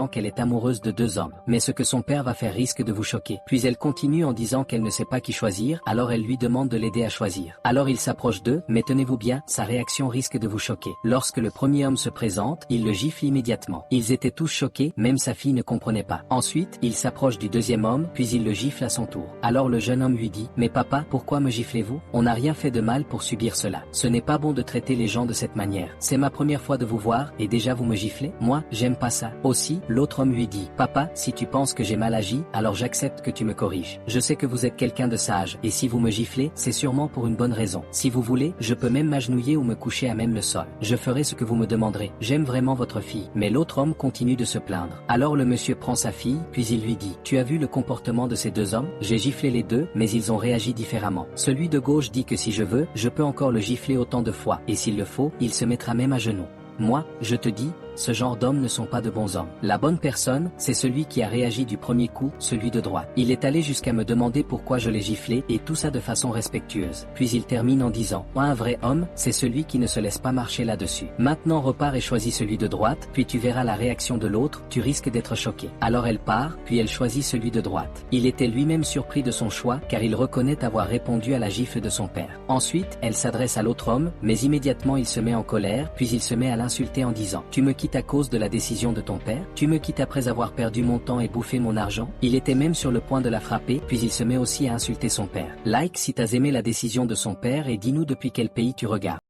qu'elle est amoureuse de 2 hommes. Mais ce que son père va faire risque de vous choquer. Puis elle continue en disant qu'elle ne sait pas qui choisir, alors elle lui demande de l'aider à choisir. Alors il s'approche d'eux, mais tenez-vous bien, sa réaction risque de vous choquer. Lorsque le premier homme se présente, il le gifle immédiatement. Ils étaient tous choqués, même sa fille ne comprenait pas. Ensuite, il s'approche du deuxième homme, puis il le gifle à son tour. Alors le jeune homme lui dit, mais papa, pourquoi me giflez-vous? On n'a rien fait de mal pour subir cela. Ce n'est pas bon de traiter les gens de cette manière. C'est ma première fois de vous voir, et déjà vous me giflez? Moi, j'aime pas ça. Aussi, l'autre homme lui dit, papa, si tu penses que j'ai mal agi, alors j'accepte que tu me corriges. Je sais que vous êtes quelqu'un de sage, et si vous me giflez, c'est sûrement pour une bonne raison. Si vous voulez, je peux même m'agenouiller ou me coucher à même le sol. Je ferai ce que vous me demanderez. J'aime vraiment votre fille. Mais l'autre homme continue de se plaindre. Alors le monsieur prend sa fille, puis il lui dit, tu as vu le comportement de ces 2 hommes? J'ai giflé les 2, mais ils ont réagi différemment. Celui de gauche dit que si je veux, je peux encore le gifler autant de fois, et s'il le faut, il se mettra même à genoux. Moi, je te dis, ce genre d'hommes ne sont pas de bons hommes. La bonne personne, c'est celui qui a réagi du premier coup, celui de droite. Il est allé jusqu'à me demander pourquoi je l'ai giflé, et tout ça de façon respectueuse. Puis il termine en disant, un vrai homme, c'est celui qui ne se laisse pas marcher là-dessus. Maintenant repars et choisis celui de droite, puis tu verras la réaction de l'autre, tu risques d'être choqué. Alors elle part, puis elle choisit celui de droite. Il était lui-même surpris de son choix, car il reconnaît avoir répondu à la gifle de son père. Ensuite, elle s'adresse à l'autre homme, mais immédiatement il se met en colère, puis il se met à l'insulter en disant, tu me quittes à cause de la décision de ton père? Tu me quittes après avoir perdu mon temps et bouffé mon argent? Il était même sur le point de la frapper, puis il se met aussi à insulter son père. Like si t'as aimé la décision de son père et dis-nous depuis quel pays tu regardes.